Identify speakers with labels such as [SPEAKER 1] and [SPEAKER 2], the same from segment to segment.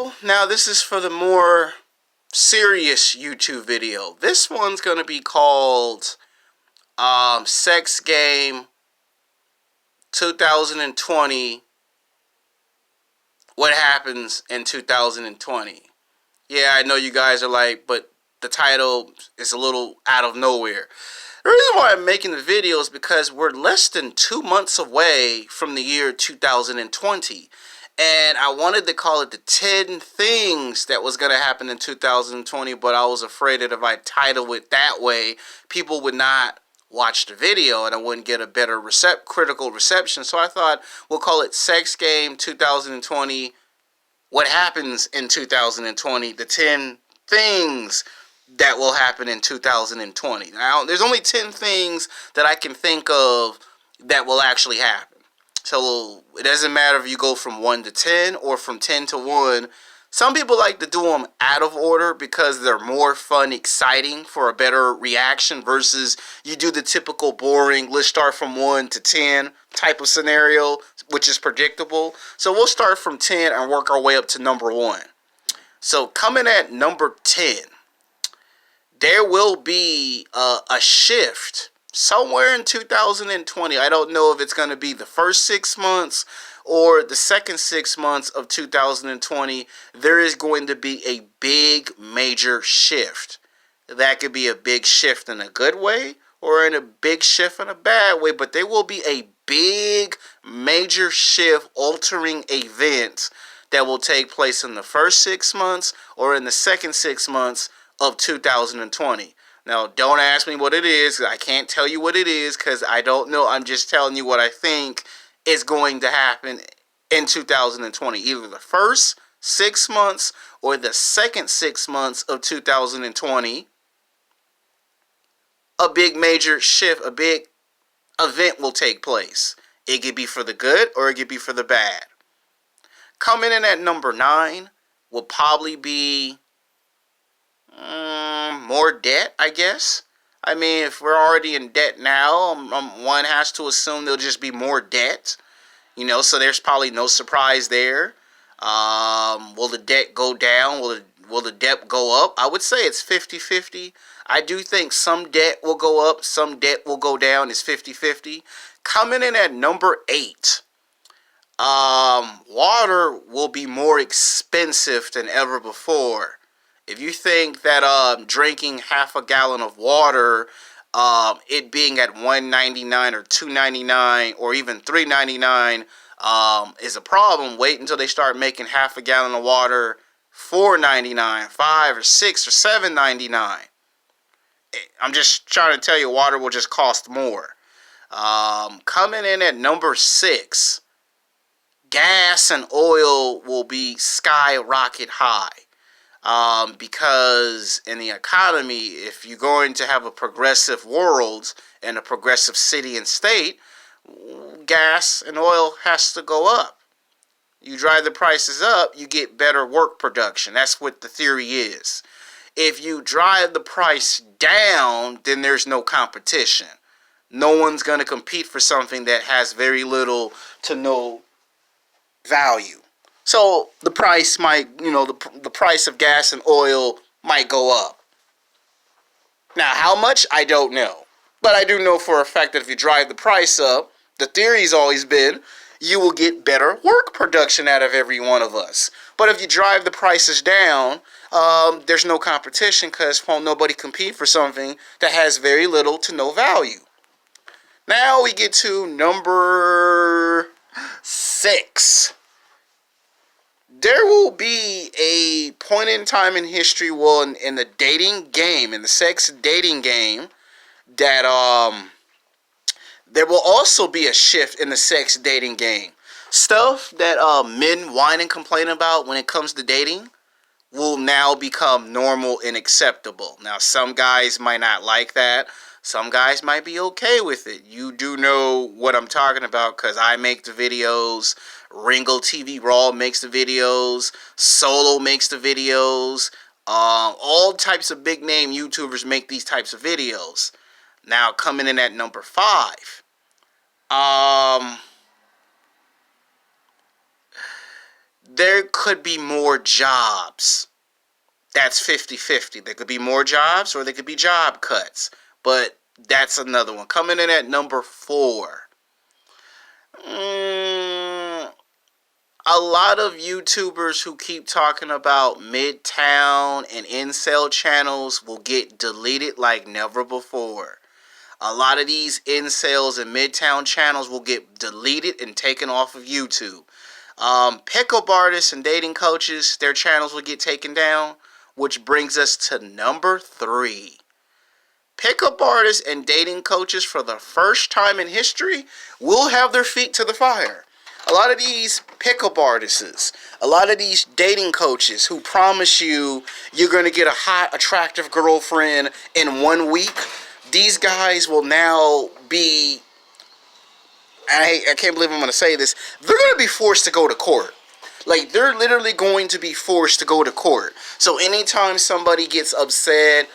[SPEAKER 1] people. Now this is for the more serious YouTube video. This one's going to be called Sex Game 2020. What happens in 2020? Yeah, I know you guys are like, but the title is a little out of nowhere. The reason why I'm making the video is because we're less than 2 months away from the year 2020. And I wanted to call it the 10 things that was going to happen in 2020, but I was afraid that if I titled it that way, people would not watch the video and I wouldn't get a better critical reception. So I thought we'll call it Sex Game 2020. What happens in 2020? The 10 things that will happen in 2020. Now, there's only 10 things that I can think of that will actually happen. So it doesn't matter if you go from 1 to 10 or from 10 to 1. Some people like to do them out of order because they're more fun, exciting for a better reaction versus you do the typical boring, let's start from 1 to 10 type of scenario, which is predictable. So we'll start from 10 and work our way up to number 1. So coming at number 10, there will be a shift somewhere in 2020. I don't know if it's going to be the first 6 months or the second 6 months of 2020. There is going to be a big major shift. That could be a big shift in a good way or in a big shift in a bad way, but there will be a big major shift altering event that will take place in the first 6 months or in the second 6 months of 2020. Now, don't ask me what it is. I can't tell you what it is because I don't know. I'm just telling you what I think is going to happen in 2020. Either the first 6 months or the second 6 months of 2020. A big major shift, a big event will take place. It could be for the good or it could be for the bad. Coming in at number 9 will probably be more debt, I guess. I mean, if we're already in debt now, one has to assume there'll just be more debt. You know, so there's probably no surprise there. Will the debt go down? Will the debt go up? I would say it's 50-50. I do think some debt will go up, some debt will go down. It's 50-50. Coming in at number 8. Water will be more expensive than ever before. If you think that drinking half a gallon of water, it being at $1.99 or $2.99 or even $3.99 is a problem, wait until they start making half a gallon of water $4.99, $5 or $6 or $7.99. I'm just trying to tell you, water will just cost more. Coming in at number 6, gas and oil will be skyrocket high. Because in the economy, if you're going to have a progressive world and a progressive city and state, gas and oil has to go up. You drive the prices up, you get better work production. That's what the theory is. If you drive the price down, then there's no competition. No one's going to compete for something that has very little to no value. So the price might, the price of gas and oil might go up. Now, how much? I don't know. But I do know for a fact that if you drive the price up, the theory's always been you will get better work production out of every one of us. But if you drive the prices down, there's no competition because won't nobody compete for something that has very little to no value. Now we get to number 6. There will be a point in time in history, in the dating game, in the sex dating game, that there will also be a shift in the sex dating game. Stuff that men whine and complain about when it comes to dating will now become normal and acceptable. Now, some guys might not like that. Some guys might be okay with it. You do know what I'm talking about because I make the videos. Ringo TV Raw makes the videos. Solo makes the videos. All types of big name YouTubers make these types of videos. Now, coming in at number 5. there could be more jobs. That's 50-50. There could be more jobs or there could be job cuts. But that's another one. Coming in at number 4. A lot of YouTubers who keep talking about Midtown and incel channels will get deleted like never before. A lot of these incels and Midtown channels will get deleted and taken off of YouTube. Pickup artists and dating coaches, their channels will get taken down, which brings us to number 3. Pickup artists and dating coaches, for the first time in history, will have their feet to the fire. A lot of these pickup artists, a lot of these dating coaches who promise you you're going to get a hot, attractive girlfriend in 1 week, these guys will now be, I can't believe I'm going to say this, they're going to be forced to go to court. Like, they're literally going to be forced to go to court. So anytime somebody gets upset,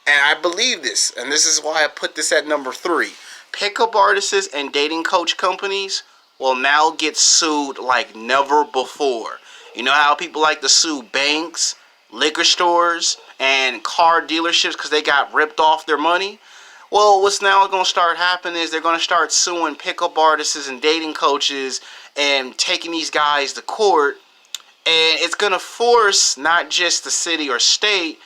[SPEAKER 1] and I believe this, and this is why I put this at number 3, pickup artists and dating coach companies will now get sued like never before. You know how people like to sue banks, liquor stores, and car dealerships because they got ripped off their money? Well, what's now going to start happening is they're going to start suing pickup artists and dating coaches and taking these guys to court. And it's going to force not just the city or state,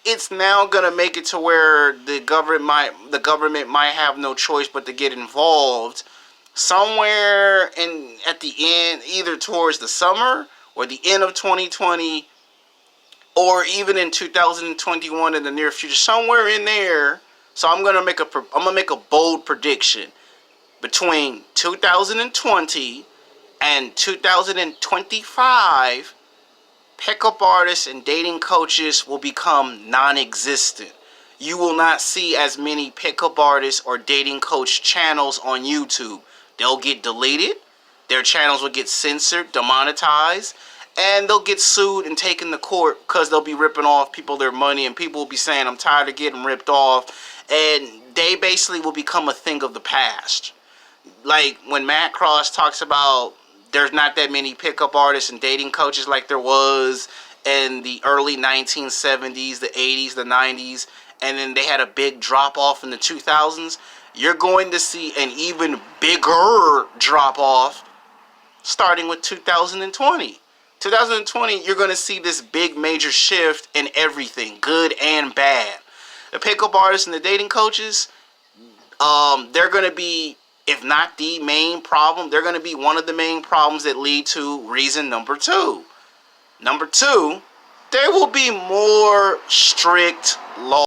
[SPEAKER 1] it's now going to make it to where the government might have no choice but to get involved somewhere at the end, either towards the summer or the end of 2020, or even in 2021 in the near future, somewhere in there. So I'm gonna make a bold prediction. Between 2020 and 2025, pickup artists and dating coaches will become non-existent. You will not see as many pickup artists or dating coach channels on YouTube. They'll get deleted, their channels will get censored, demonetized, and they'll get sued and taken to court because they'll be ripping off people their money, and people will be saying, I'm tired of getting ripped off, and they basically will become a thing of the past. Like when Matt Cross talks about there's not that many pickup artists and dating coaches like there was in the early 1970s, the 80s, the 90s, and then they had a big drop off in the 2000s. You're going to see an even bigger drop off starting with 2020. 2020, you're going to see this big major shift in everything, good and bad. The pickup artists and the dating coaches, they're going to be, if not the main problem, they're going to be one of the main problems that lead to reason number 2. Number 2, there will be more strict laws.